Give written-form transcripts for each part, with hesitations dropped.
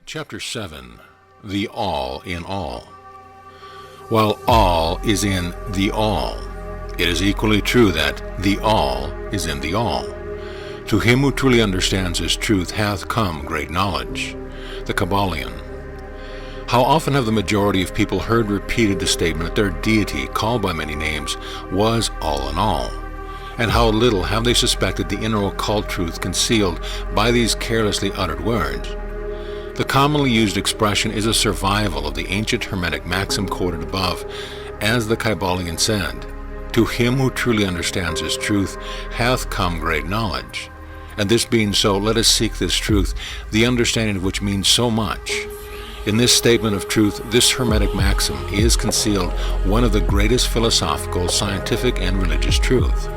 Chapter 7. The All in All. While all is in the all, it is equally true that the all is in the all. To him who truly understands this truth hath come great knowledge. The Kybalion. How often have the majority of people heard repeated the statement that their deity, called by many names, was all in all? And how little have they suspected the inner occult truth concealed by these carelessly uttered words? The commonly used expression is a survival of the ancient Hermetic maxim quoted above, as the Kybalion said, "To him who truly understands this truth hath come great knowledge." And this being so, let us seek this truth, the understanding of which means so much. In this statement of truth, this Hermetic maxim is concealed one of the greatest philosophical, scientific, and religious truth.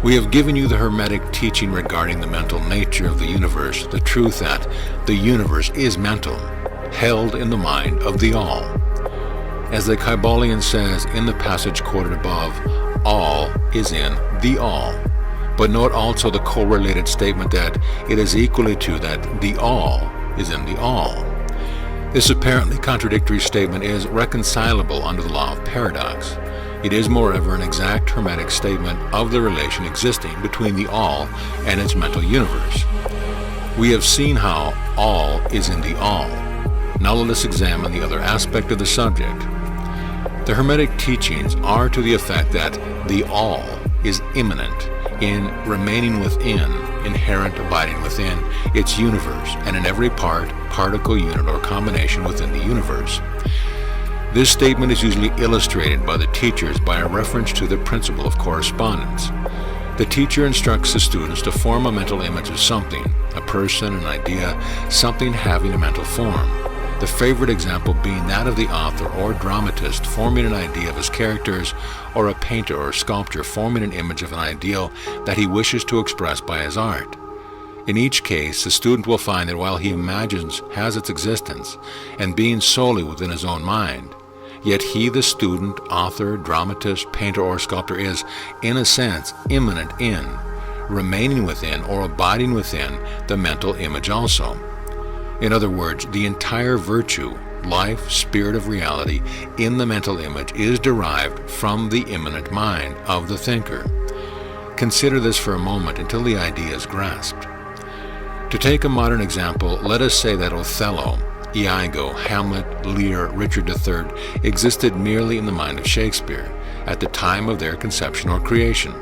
We have given you the Hermetic teaching regarding the mental nature of the universe, the truth that the universe is mental, held in the mind of the all. As the Kybalion says in the passage quoted above, all is in the all. But note also the correlated statement that it is equally true that the all is in the all. This apparently contradictory statement is reconcilable under the law of paradox. It is, moreover, an exact Hermetic statement of the relation existing between the all and its mental universe. We have seen how all is in the all. Now let us examine the other aspect of the subject. The Hermetic teachings are to the effect that the all is immanent in remaining within, inherent abiding within its universe, and in every part, particle, unit, or combination within the universe. This statement is usually illustrated by the teachers by a reference to the principle of correspondence. The teacher instructs the students to form a mental image of something, a person, an idea, something having a mental form. The favorite example being that of the author or dramatist forming an idea of his characters, or a painter or sculptor forming an image of an ideal that he wishes to express by his art. In each case, the student will find that while he imagines has its existence, and being solely within his own mind, yet he, the student, author, dramatist, painter, or sculptor, is, in a sense, immanent in, remaining within, or abiding within, the mental image also. In other words, the entire virtue, life, spirit of reality in the mental image is derived from the immanent mind of the thinker. Consider this for a moment until the idea is grasped. To take a modern example, let us say that Othello, Iago, Hamlet, Lear, Richard III existed merely in the mind of Shakespeare at the time of their conception or creation.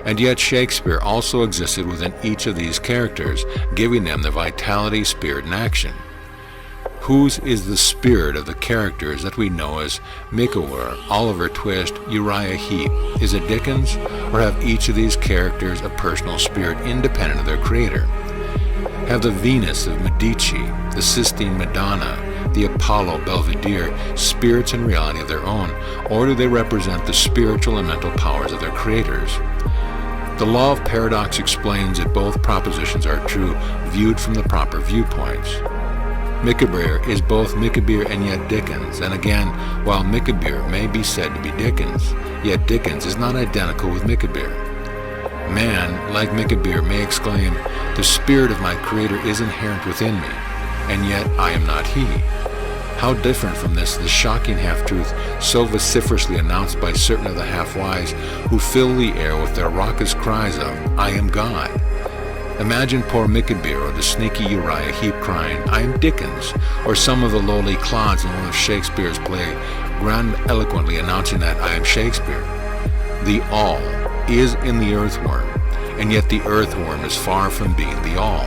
And yet Shakespeare also existed within each of these characters, giving them their vitality, spirit, and action. Whose is the spirit of the characters that we know as Micawber, Oliver Twist, Uriah Heep? Is it Dickens, or have each of these characters a personal spirit independent of their creator? Have the Venus of Medici, the Sistine Madonna, the Apollo Belvedere spirits and reality of their own, or do they represent the spiritual and mental powers of their creators? The law of paradox explains that both propositions are true viewed from the proper viewpoints. Micawber is both Micawber and yet Dickens, and again, while Micawber may be said to be Dickens, yet Dickens is not identical with Micawber. Man, like Micawber, may exclaim, "The spirit of my Creator is inherent within me, and yet I am not He." How different from this the shocking half-truth so vociferously announced by certain of the half-wise who fill the air with their raucous cries of, "I am God." Imagine poor Micawber or the sneaky Uriah Heep crying, "I am Dickens," or some of the lowly clods in one of Shakespeare's play grandiloquently announcing that, "I am Shakespeare." The all is in the earthworm, and yet the earthworm is far from being the all.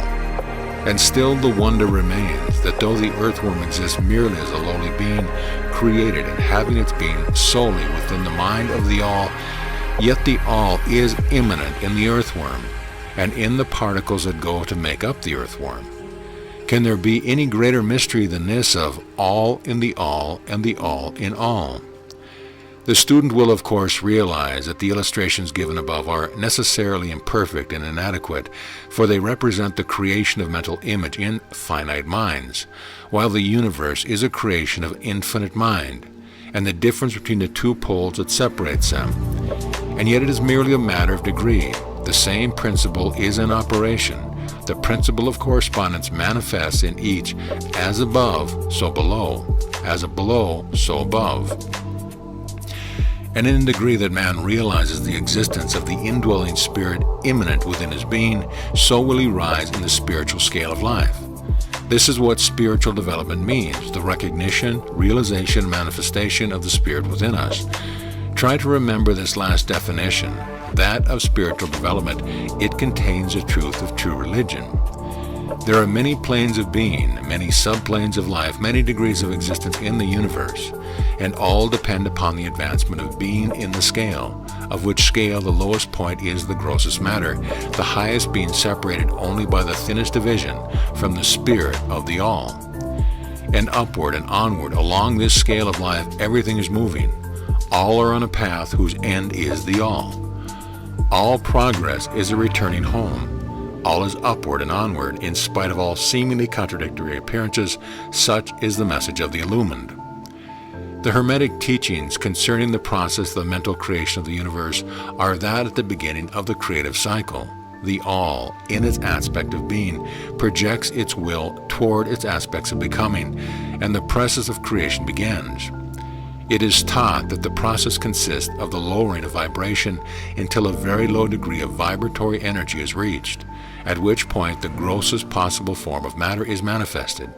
And still the wonder remains that though the earthworm exists merely as a lowly being, created and having its being solely within the mind of the all, yet the all is immanent in the earthworm, and in the particles that go to make up the earthworm. Can there be any greater mystery than this of all in the all and the all in all? The student will, of course, realize that the illustrations given above are necessarily imperfect and inadequate, for they represent the creation of mental image in finite minds, while the universe is a creation of infinite mind, and the difference between the two poles that separates them. And yet it is merely a matter of degree. The same principle is in operation, The principle of correspondence manifests in each as above, so below, as below, so above. And in the degree that man realizes the existence of the indwelling spirit immanent within his being, so will he rise in the spiritual scale of life. This is what spiritual development means, the recognition, realization, manifestation of the spirit within us. Try to remember this last definition, that of spiritual development. It contains the truth of true religion. There are many planes of being, many subplanes of life, many degrees of existence in the universe, and all depend upon the advancement of being in the scale, of which scale the lowest point is the grossest matter, the highest being separated only by the thinnest division from the spirit of the all. And upward and onward along this scale of life everything is moving. All are on a path whose end is the all. All progress is a returning home. All is upward and onward, in spite of all seemingly contradictory appearances. Such is the message of the illumined. The Hermetic teachings concerning the process of the mental creation of the universe are that at the beginning of the creative cycle, the all, in its aspect of being, projects its will toward its aspects of becoming, and the process of creation begins. It is taught that the process consists of the lowering of vibration until a very low degree of vibratory energy is reached, at which point the grossest possible form of matter is manifested.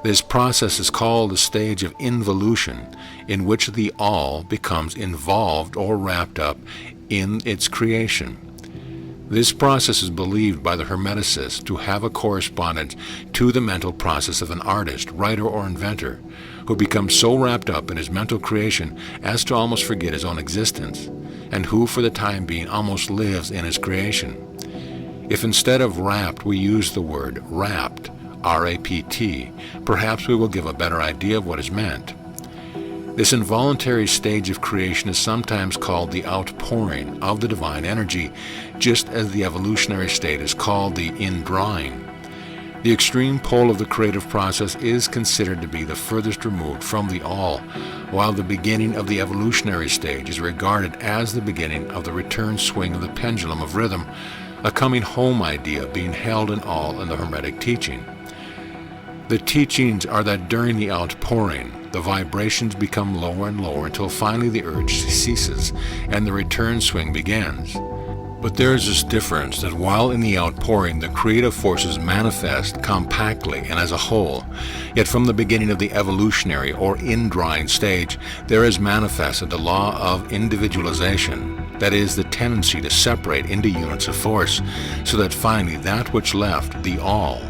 This process is called the stage of involution, in which the all becomes involved or wrapped up in its creation. This process is believed by the Hermeticists to have a correspondence to the mental process of an artist, writer, or inventor, who becomes so wrapped up in his mental creation as to almost forget his own existence, and who for the time being almost lives in his creation. If instead of wrapped we use the word rapt, R-A-P-T, perhaps we will give a better idea of what is meant. This involuntary stage of creation is sometimes called the outpouring of the divine energy, just as the evolutionary state is called the indrawing. The extreme pole of the creative process is considered to be the furthest removed from the all, while the beginning of the evolutionary stage is regarded as the beginning of the return swing of the pendulum of rhythm, a coming home idea being held in all in the Hermetic teaching. The teachings are that during the outpouring, the vibrations become lower and lower until finally the urge ceases and the return swing begins. But there is this difference that while in the outpouring the creative forces manifest compactly and as a whole, yet from the beginning of the evolutionary or indrawing stage there is manifested the law of individualization, that is, the tendency to separate into units of force, so that finally that which left, the all,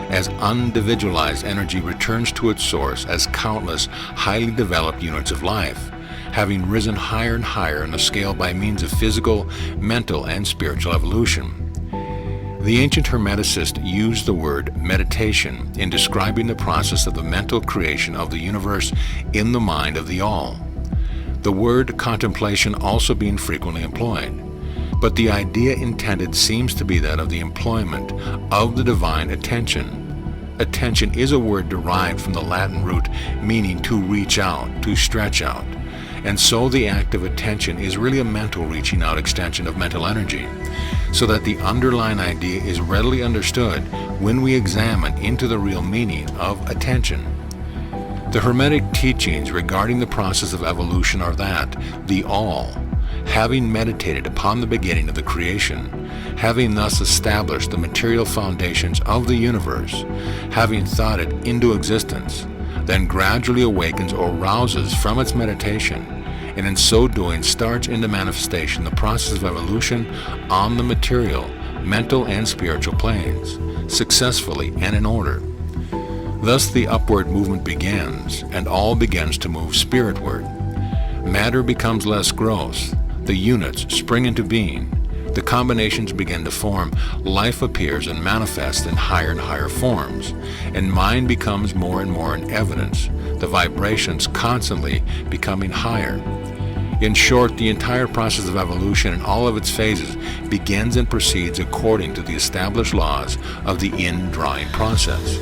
as individualized energy returns to its source as countless highly developed units of life, having risen higher and higher in the scale by means of physical, mental, and spiritual evolution. The ancient Hermeticists used the word meditation in describing the process of the mental creation of the universe in the mind of the all. The word contemplation also being frequently employed, but the idea intended seems to be that of the employment of the divine attention. Attention is a word derived from the Latin root meaning to reach out, to stretch out. And so the act of attention is really a mental reaching out extension of mental energy, so that the underlying idea is readily understood when we examine into the real meaning of attention. The Hermetic teachings regarding the process of evolution are that the all, having meditated upon the beginning of the creation, having thus established the material foundations of the universe, having thought it into existence, then gradually awakens or rouses from its meditation, and in so doing starts into manifestation the process of evolution on the material, mental, and spiritual planes, successfully and in order. Thus the upward movement begins, and all begins to move spiritward. Matter becomes less gross, the units spring into being, the combinations begin to form, life appears and manifests in higher and higher forms, and mind becomes more and more in evidence, the vibrations constantly becoming higher. In short, the entire process of evolution in all of its phases begins and proceeds according to the established laws of the indrawing process.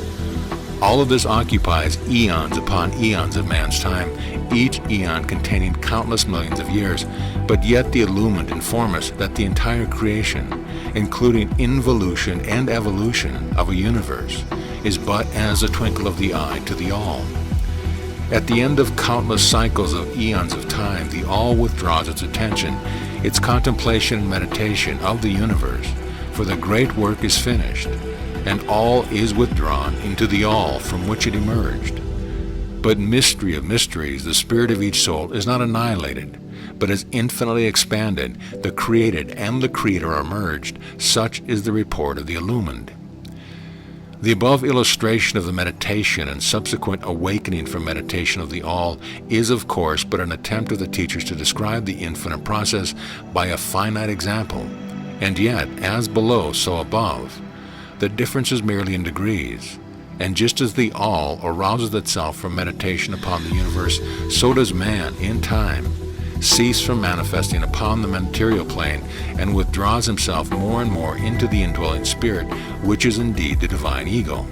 All of this occupies eons upon eons of man's time, each eon containing countless millions of years, but yet the illumined inform us that the entire creation, including involution and evolution of a universe, is but as a twinkle of the eye to the All. At the end of countless cycles of eons of time, the All withdraws its attention, its contemplation and meditation of the universe, for the great work is finished, and all is withdrawn into the All from which it emerged. But mystery of mysteries, the spirit of each soul is not annihilated, but is infinitely expanded. The created and the creator are merged. Such is the report of the illumined. The above illustration of the meditation and subsequent awakening from meditation of the All is, of course, but an attempt of the teachers to describe the infinite process by a finite example. And yet, as below, so above. The difference is merely in degrees. And just as the All arouses itself from meditation upon the universe, so does man, in time, cease from manifesting upon the material plane and withdraws himself more and more into the indwelling spirit, which is indeed the divine ego.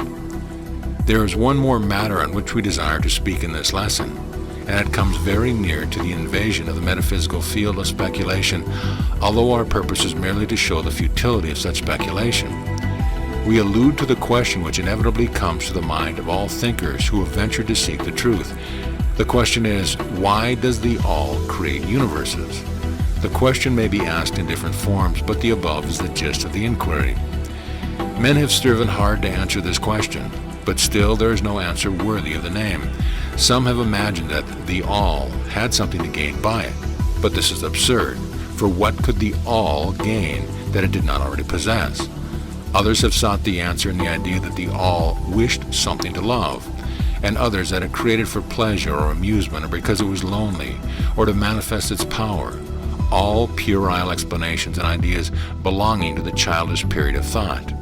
There is one more matter on which we desire to speak in this lesson, and it comes very near to the invasion of the metaphysical field of speculation, although our purpose is merely to show the futility of such speculation. We allude to the question which inevitably comes to the mind of all thinkers who have ventured to seek the truth. The question is, why does the All create universes? The question may be asked in different forms, but the above is the gist of the inquiry. Men have striven hard to answer this question, but still there is no answer worthy of the name. Some have imagined that the All had something to gain by it, but this is absurd, for what could the All gain that it did not already possess? Others have sought the answer in the idea that the All wished something to love, and others that it created for pleasure or amusement or because it was lonely or to manifest its power, all puerile explanations and ideas belonging to the childish period of thought.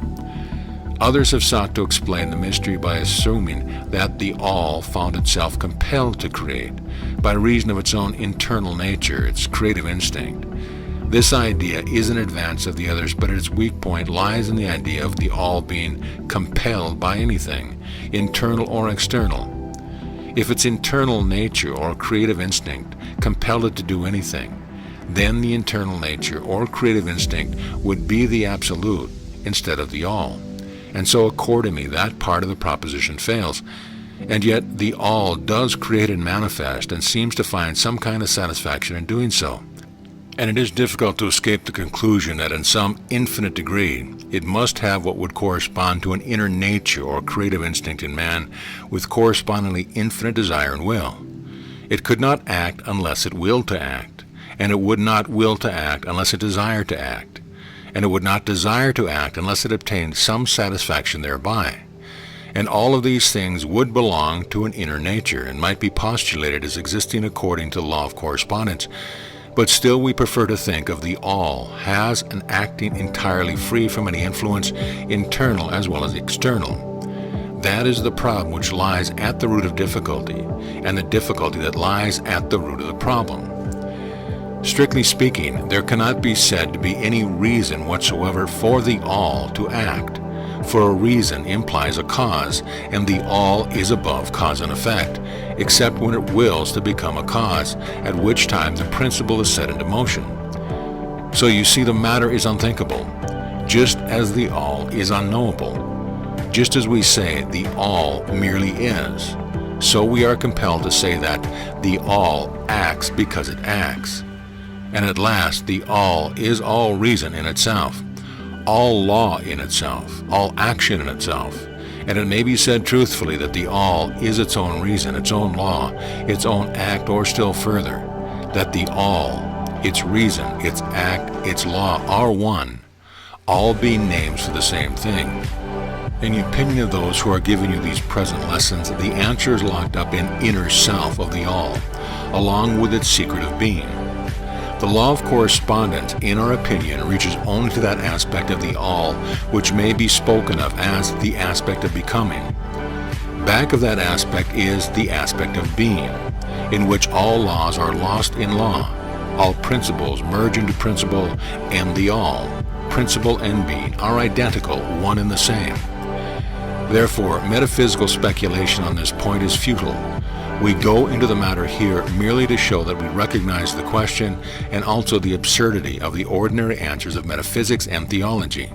Others have sought to explain the mystery by assuming that the All found itself compelled to create by reason of its own internal nature, its creative instinct. This idea is an advance of the others, but its weak point lies in the idea of the All being compelled by anything, internal or external. If its internal nature or creative instinct compelled it to do anything, then the internal nature or creative instinct would be the absolute instead of the All. And so accordingly, that part of the proposition fails. And yet the All does create and manifest and seems to find some kind of satisfaction in doing so. And it is difficult to escape the conclusion that in some infinite degree, it must have what would correspond to an inner nature or creative instinct in man with correspondingly infinite desire and will. It could not act unless it willed to act, and it would not will to act unless it desired to act, and it would not desire to act unless it obtained some satisfaction thereby. And all of these things would belong to an inner nature and might be postulated as existing according to the law of correspondence. But still we prefer to think of the All as an acting entirely free from any influence, internal as well as external. That is the problem which lies at the root of difficulty, and the difficulty that lies at the root of the problem. Strictly speaking, there cannot be said to be any reason whatsoever for the All to act, for a reason implies a cause, and the All is above cause and effect, except when it wills to become a cause, at which time the principle is set into motion. So you see, the matter is unthinkable, just as the All is unknowable. Just as we say the All merely is, so we are compelled to say that the All acts because it acts. And at last, the All is all reason in itself, all law in itself, all action in itself. And it may be said truthfully that the All is its own reason, its own law, its own act, or still further, that the All, its reason, its act, its law are one, all being names for the same thing. In the opinion of those who are giving you these present lessons, the answer is locked up in inner self of the All, along with its secret of being. The law of correspondence, in our opinion, reaches only to that aspect of the All which may be spoken of as the aspect of becoming. Back of that aspect is the aspect of being, in which all laws are lost in law, all principles merge into principle, and the All, principle and being, are identical, one and the same. Therefore, metaphysical speculation on this point is futile. We go into the matter here merely to show that we recognize the question and also the absurdity of the ordinary answers of metaphysics and theology.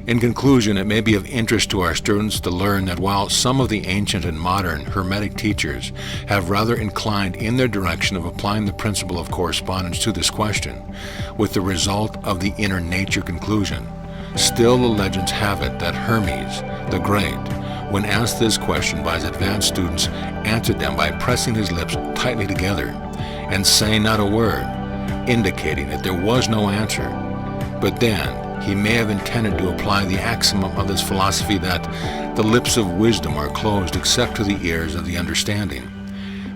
In conclusion, it may be of interest to our students to learn that while some of the ancient and modern Hermetic teachers have rather inclined in their direction of applying the principle of correspondence to this question, with the result of the inner nature conclusion, still the legends have it that Hermes, the Great, when asked this question by his advanced students, answered them by pressing his lips tightly together and saying not a word, indicating that there was no answer. But then, he may have intended to apply the axiom of this philosophy that the lips of wisdom are closed except to the ears of the understanding,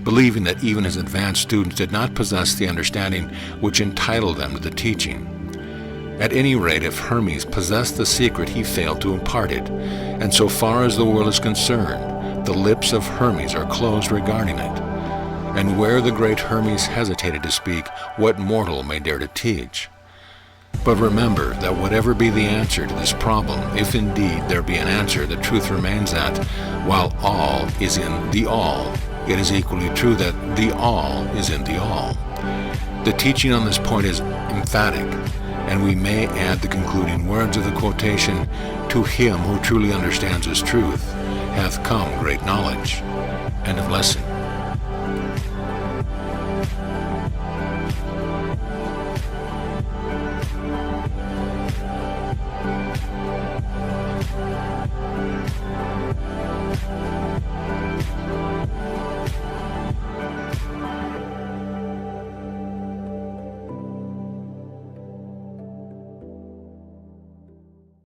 believing that even his advanced students did not possess the understanding which entitled them to the teaching. At any rate, if Hermes possessed the secret, he failed to impart it, and so far as the world is concerned, the lips of Hermes are closed regarding it. And where the great Hermes hesitated to speak, what mortal may dare to teach? But remember that whatever be the answer to this problem, if indeed there be an answer, the truth remains that, while all is in the all, it is equally true that the all is in the all. The teaching on this point is emphatic, and we may add the concluding words of the quotation, "To him who truly understands this truth, hath come great knowledge." End of lesson.